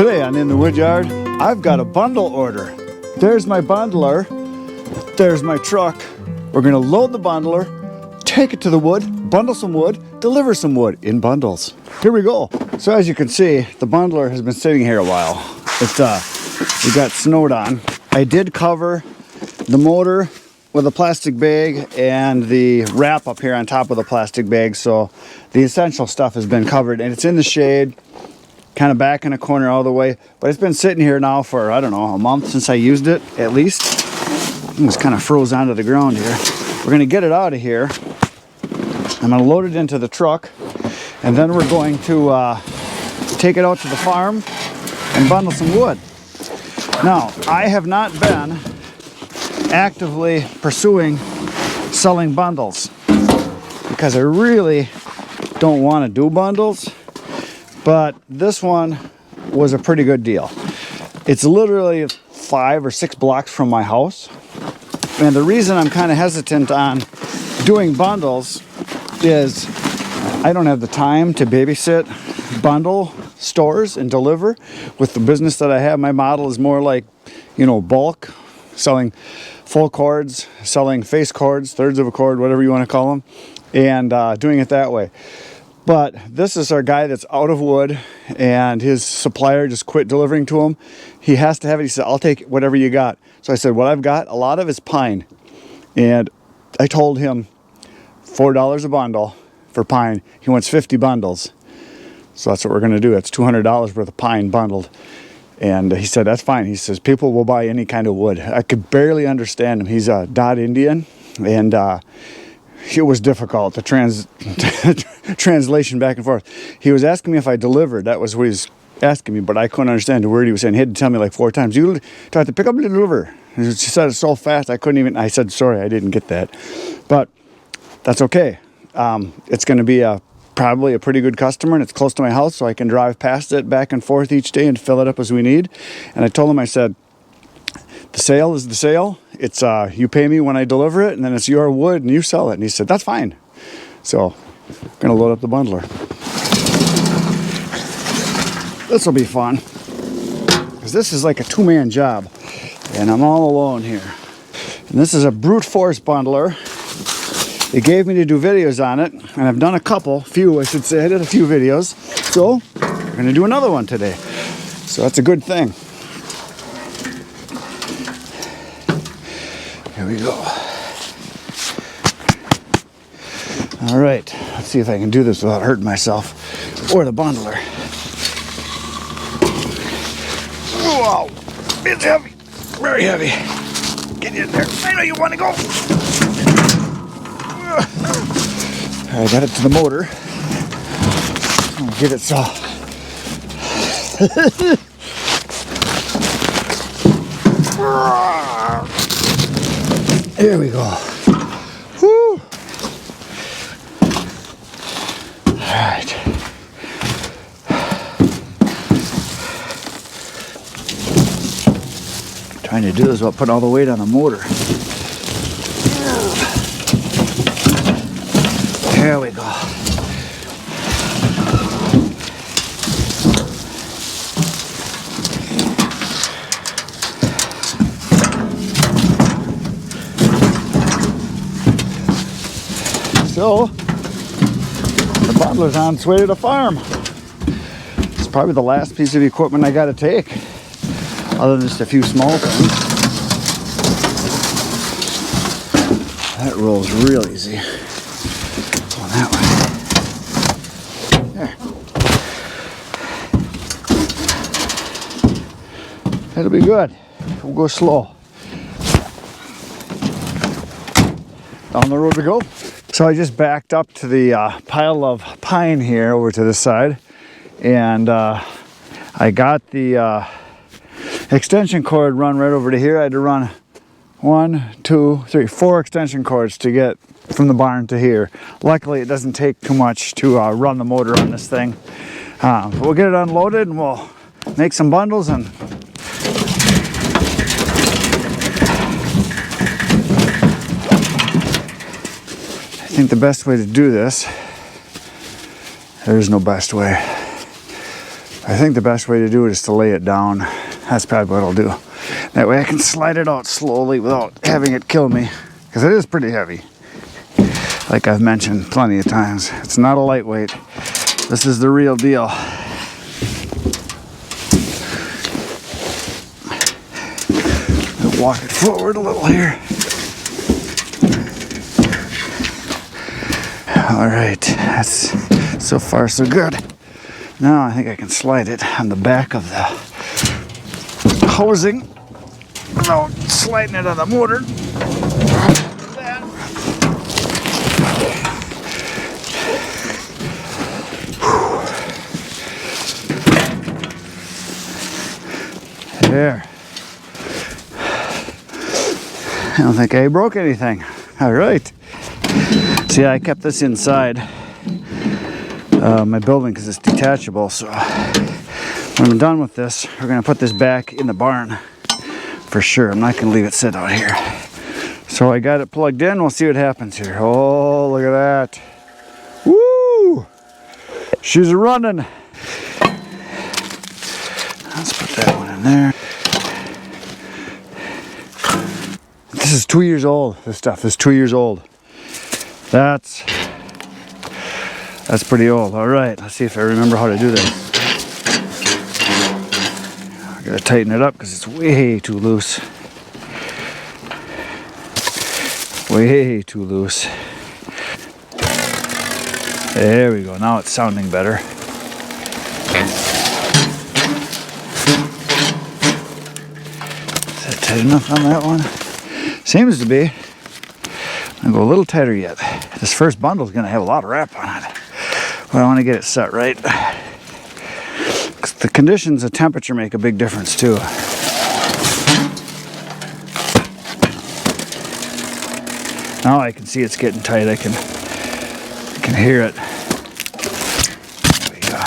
Today on In the Woodyard, I've got a bundle order. There's my bundler, there's my truck. We're gonna load the bundler, take it to the wood, bundle some wood, deliver some wood in bundles. Here we go. So as you can see, the bundler has been sitting here a while. We got snowed on. I did cover the motor with a plastic bag and the wrap up here on top of the plastic bag, so the essential stuff has been covered, and it's in the shade, kind of back in a corner all the way, but it's been sitting here now for, I don't know, a month since I used it, at least. It was kind of froze onto the ground here. We're gonna get it out of here. I'm gonna load it into the truck, and then we're going to take it out to the farm and bundle some wood. Now, I have not been actively pursuing selling bundles because I really don't want to do bundles, but this one was a pretty good deal. It's literally 5 or 6 blocks from my house, and the reason I'm kind of hesitant on doing bundles is I don't have the time to babysit bundle stores and deliver. With the business that I have, my model is more like, you know, bulk, selling full cords, selling face cords, thirds of a cord, whatever you want to call them, and doing it that way. But this is our guy that's out of wood, and his supplier just quit delivering to him. He has to have it. He said, I'll take whatever you got. So I said, what I've got, a lot of is pine. And I told him $4 a bundle for pine. He wants 50 bundles. So that's what we're going to do. It's $200 worth of pine bundled. And he said, that's fine. He says, people will buy any kind of wood. I could barely understand him. He's a Dot Indian, and it was difficult, the translation back and forth. He was asking me if I delivered. That was what he was asking me, but I couldn't understand the word he was saying. He had to tell me like 4 times. You tried to pick up and deliver. She said it so fast, I couldn't even, I said, sorry, I didn't get that. But that's okay. It's going to be probably a pretty good customer, and it's close to my house, so I can drive past it back and forth each day and fill it up as we need. And I told him, I said, the sale is the sale. It's you pay me when I deliver it, and then it's your wood and you sell it. And he said, that's fine. So I'm gonna load up the bundler. This will be fun, because this is like a 2-man job, and I'm all alone here. And this is a brute force bundler. They gave me to do videos on it, and I've done a few I should say. I did a few videos, so we're gonna do another one today. So that's a good thing. Here we go. All right, let's see if I can do this without hurting myself or the bundler. Wow, it's heavy, very heavy. Get in there, I know you want to go. I got it to the motor. I'll get it so. There we go. Woo! All right. Trying to do this without putting all the weight on the motor. There we go. So, the bundler's on its way to the farm. It's probably the last piece of equipment I got to take, other than just a few small things. That rolls real easy. Going that way. There. It'll be good. We'll go slow. Down the road we go. So I just backed up to the pile of pine here over to this side, and I got the extension cord run right over to here. I had to run 1, 2, 3, 4 extension cords to get from the barn to here. Luckily, it doesn't take too much to run the motor on this thing. But we'll get it unloaded, and we'll make some bundles and I think the best way to do this, there is no best way. I think the best way to do it is to lay it down. That's probably what I'll do. That way I can slide it out slowly without having it kill me, because it is pretty heavy. Like I've mentioned plenty of times, it's not a lightweight. This is the real deal. I'll walk it forward a little here. All right, that's so far so good. Now I think I can slide it on the back of the housing without sliding it on the motor. There. I don't think I broke anything. All right. See, I kept this inside my building because it's detachable. So when I'm done with this, we're going to put this back in the barn for sure. I'm not going to leave it sit out here. So I got it plugged in. We'll see what happens here. Oh, look at that. Woo! She's running. Let's put that one in there. This is 2 years old. This stuff is 2 years old. That's pretty old. All right, let's see if I remember how to do this. I gotta tighten it up because it's way too loose. Way too loose. There we go. Now it's sounding better. Is that tight enough on that one? Seems to be. I'll go a little tighter yet. This first bundle is going to have a lot of wrap on it. But I want to get it set right. The conditions of temperature make a big difference too. Now I can see it's getting tight. I can hear it. There we go.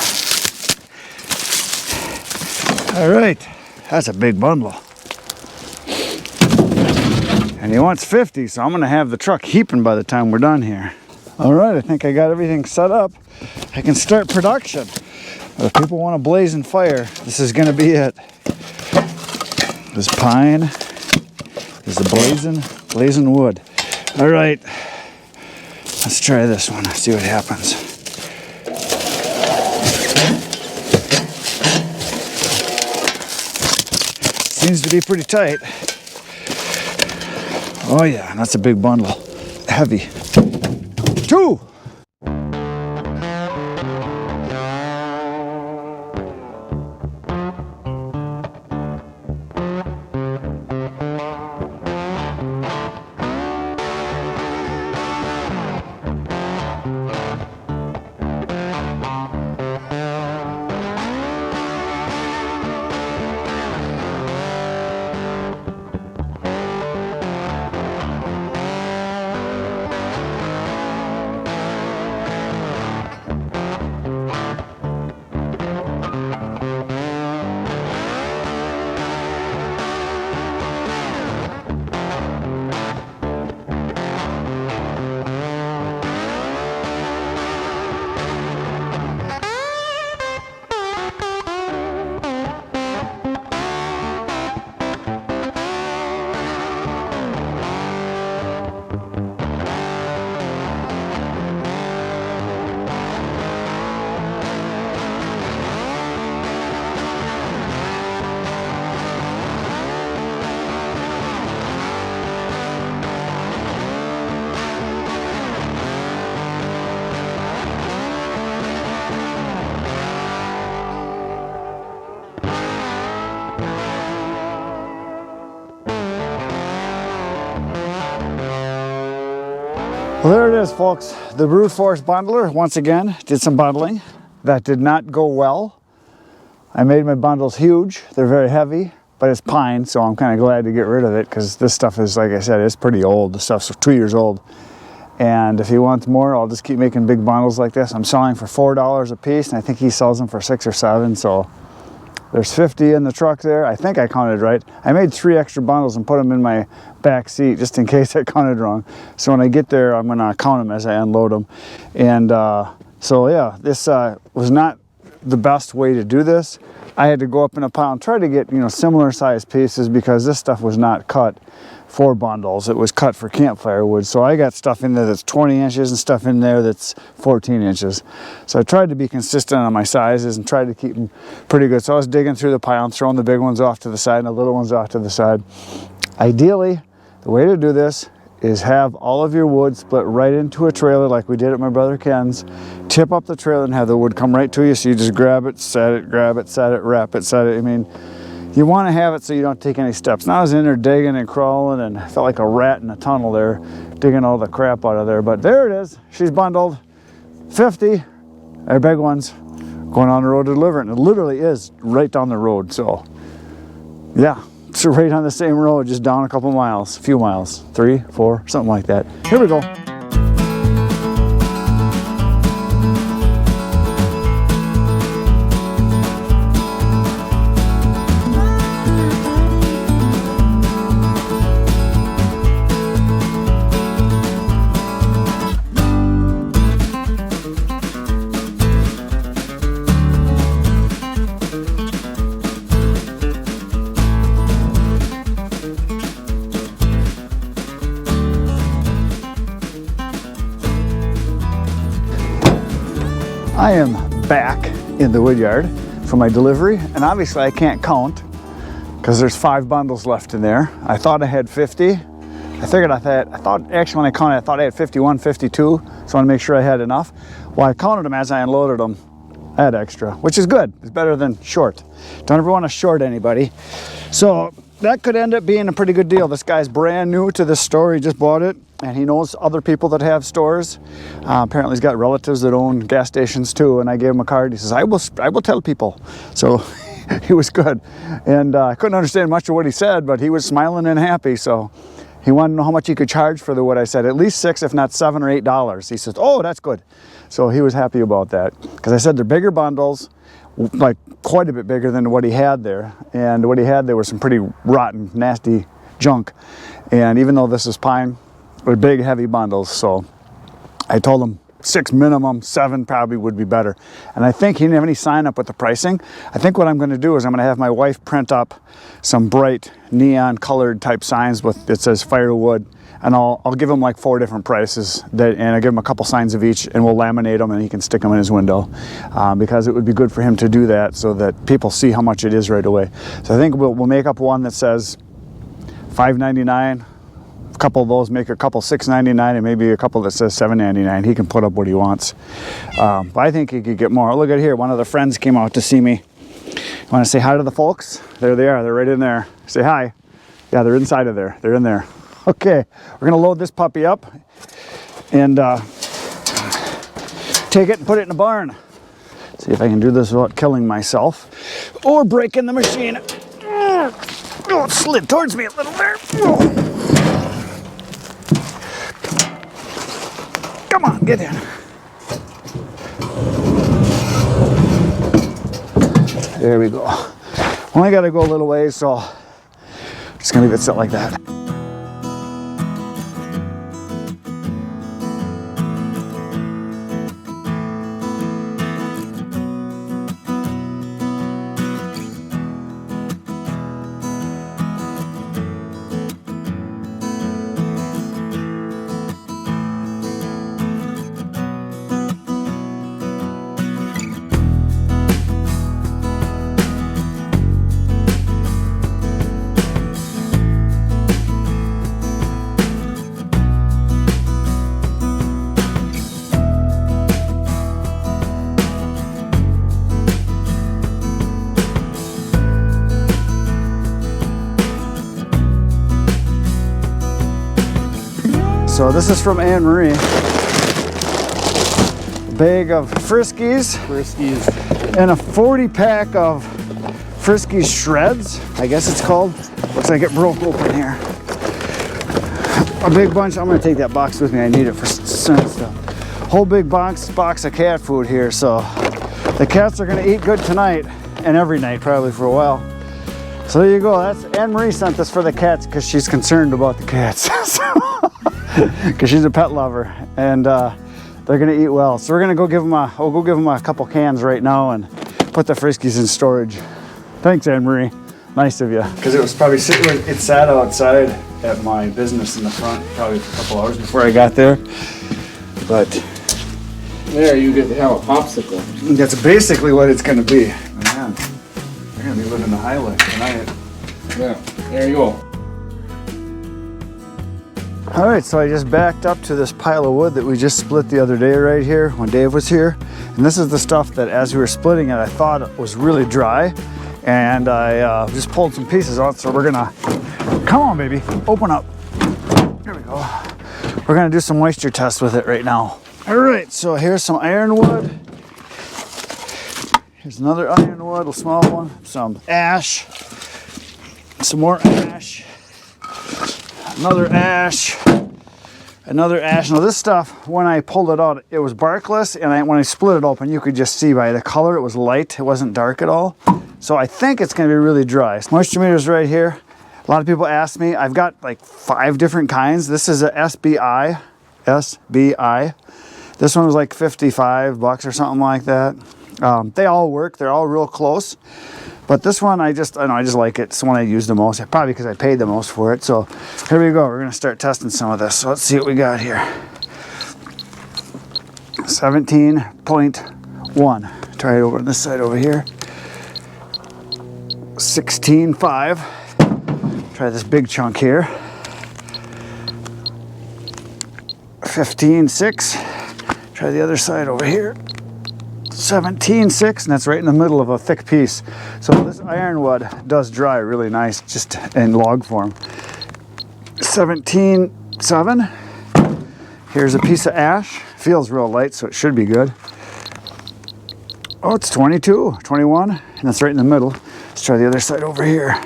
All right, that's a big bundle. And he wants 50, so I'm gonna have the truck heaping by the time we're done here. All right, I think I got everything set up. I can start production. If people want a blazing fire, this is gonna be it. This pine is the blazing wood. All right, let's try this one, see what happens. Seems to be pretty tight. Oh yeah, that's a big bundle. Heavy. 2! Well, there it is, folks. The brute force bundler, once again, did some bundling. That did not go well. I made my bundles huge. They're very heavy, but it's pine, so I'm kind of glad to get rid of it because this stuff is, like I said, it's pretty old. The stuff's 2 years old. And if he wants more, I'll just keep making big bundles like this. I'm selling for $4 a piece, and I think he sells them for 6 or 7, so there's 50 in the truck there. I think I counted right. I made 3 extra bundles and put them in my back seat just in case I counted wrong. So when I get there, I'm gonna count them as I unload them. And so yeah, this was not the best way to do this. I had to go up in a pile and try to get, you know, similar sized pieces because this stuff was not cut for bundles. It was cut for campfire wood. So I got stuff in there that's 20 inches and stuff in there that's 14 inches. So I tried to be consistent on my sizes and tried to keep them pretty good. So I was digging through the pile and throwing the big ones off to the side and the little ones off to the side. Ideally, the way to do this is have all of your wood split right into a trailer like we did at my brother Ken's. Tip up the trailer and have the wood come right to you, so you just grab it, set it, wrap it, set it. I mean, you want to have it so you don't take any steps. Now I was in there digging and crawling and I felt like a rat in a tunnel there, digging all the crap out of there. But there it is. She's bundled. 50, our big ones, going on the road to deliver it. And it literally is right down the road. So, yeah. It's right on the same road, just down a couple miles, a few miles, 3, 4, something like that. Here we go. I am back in the wood yard for my delivery, and obviously I can't count because there's 5 bundles left in there. I thought I had 50. I thought actually when I counted, I thought I had 51, 52, so I want to make sure I had enough. Well, I counted them as I unloaded them. I had extra, which is good. It's better than short. Don't ever want to short anybody. So that could end up being a pretty good deal. This guy's brand new to this store. He just bought it, and he knows other people that have stores. Apparently he's got relatives that own gas stations too, and I gave him a card. He says, I will tell people. So he was good. And I couldn't understand much of what he said, but he was smiling and happy. So he wanted to know how much he could charge for the wood. I said, at least $6, if not $7 or $8. He says, oh, that's good. So he was happy about that. Because I said they're bigger bundles, like quite a bit bigger than what he had there. And what he had there was some pretty rotten, nasty junk. And even though this is pine, they're big, heavy bundles. So I told him 6 minimum, 7 probably would be better. And I think he didn't have any sign up with the pricing. I think what I'm going to do is I'm going to have my wife print up some bright neon colored type signs with it says FIREWOOD, and I'll give him like 4 different prices and I'll give him a couple signs of each, and we'll laminate them and he can stick them in his window because it would be good for him to do that so that people see how much it is right away. So I think we'll make up one that says $5.99. A couple of those, make a couple $6.99, and maybe a couple that says $7.99. He can put up what he wants. But I think he could get more. Look at here, one of the friends came out to see me. You want to say hi to the folks? There they are, they're right in there. Say hi. Yeah, they're inside of there, they're in there. Okay, we're gonna load this puppy up and take it and put it in a barn. See if I can do this without killing myself or breaking the machine. Oh, it slid towards me a little there. Come on, get in. There we go. Only got to go a little ways, so just gonna leave it sit like that. So this is from Anne Marie. A bag of Friskies. And a 40 pack of Friskies shreds, I guess it's called. Looks like it broke open here. A big bunch. I'm gonna take that box with me. I need it for certain stuff. Whole big box of cat food here. So the cats are gonna eat good tonight and every night probably for a while. So there you go. That's Anne Marie sent this for the cats because she's concerned about the cats. Because she's a pet lover, and they're gonna eat well. So we're gonna go give them we'll go give them a couple cans right now and put the Friskies in storage. Thanks, Anne-Marie. Nice of you. Because it was probably sitting, it sat outside at my business in the front probably a couple hours before I got there. But there, you get to have a popsicle. That's basically what it's going to be. Man, they're going to be living the high life tonight. Yeah, there you go. All right, so I just backed up to this pile of wood that we just split the other day right here when Dave was here. And this is the stuff that as we were splitting it, I thought it was really dry. And I just pulled some pieces out. So we're gonna, come on baby, open up. There we go. We're gonna do some moisture tests with it right now. All right, so here's some ironwood. Here's another ironwood, a small one. Some ash, some more ash. Another ash, another ash. Now this stuff, when I pulled it out, it was barkless, and when I split it open, you could just see by the color, it was light, it wasn't dark at all. So I think it's gonna be really dry. Moisture meter's right here. A lot of people ask me, I've got like 5 different kinds. This is a SBI. This one was like $55 or something like that. They all work, they're all real close. But this one, I just like it. It's the one I use the most, probably because I paid the most for it. So here we go. We're going to start testing some of this. So let's see what we got here. 17.1. Try it over on this side over here. 16.5. Try this big chunk here. 15.6. Try the other side over here. 17.6, and that's right in the middle of a thick piece. So this ironwood does dry really nice, just in log form. 17.7. Here's a piece of ash. Feels real light, so it should be good. Oh, it's 22, 21, and that's right in the middle. Let's try the other side over here.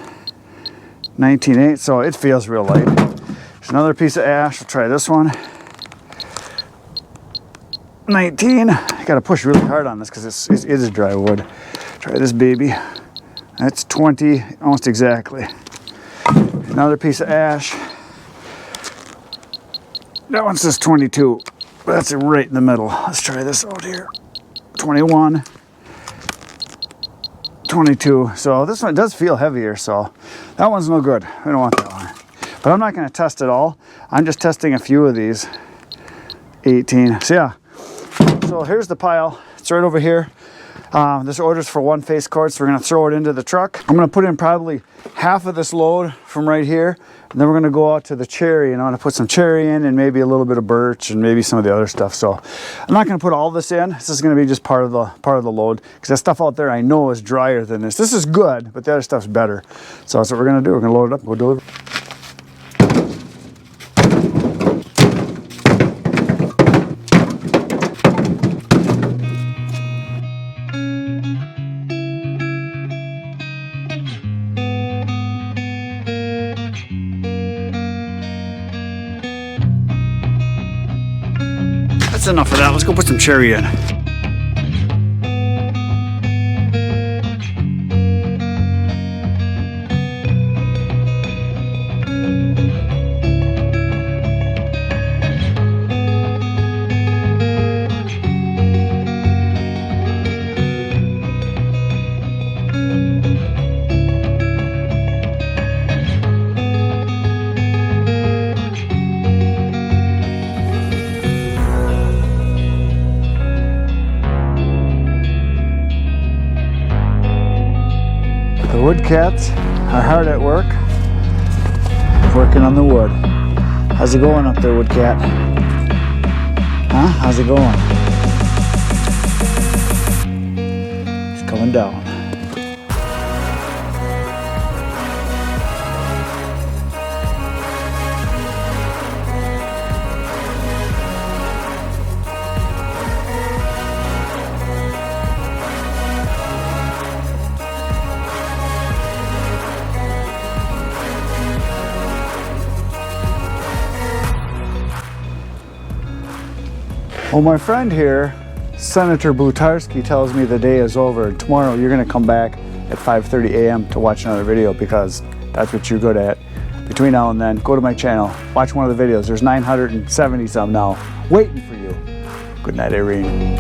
19.8, so it feels real light. There's another piece of ash. We'll try this one. 19. I gotta push really hard on this because it is dry wood. Try this baby. That's 20, almost exactly. Another piece of ash. That one says 22. That's right in the middle. Let's try this out here. 21. 22. So this one does feel heavier, so that one's no good. We don't want that one. But I'm not gonna test it all. I'm just testing a few of these. 18. So yeah. So here's the pile. It's right over here. This order's for 1 face cord, so we're gonna throw it into the truck. I'm gonna put in probably half of this load from right here, and then we're gonna go out to the cherry, and I'm gonna put some cherry in and maybe a little bit of birch and maybe some of the other stuff. So I'm not gonna put all this in. This is gonna be just part of the load, because that stuff out there I know is drier than this. This is good, but the other stuff's better. So that's what we're gonna do. We're gonna load it up and go deliver. That's enough of that. Let's go put some cherry in. The wood cats are hard at work, working on the wood. How's it going up there, wood cat? Huh? How's it going? It's coming down. Well, my friend here, Senator Blutarski, tells me the day is over. Tomorrow you're going to come back at 5:30 a.m. to watch another video, because that's what you're good at. Between now and then, go to my channel, watch one of the videos. There's 970 some now waiting for you. Good night, Irene.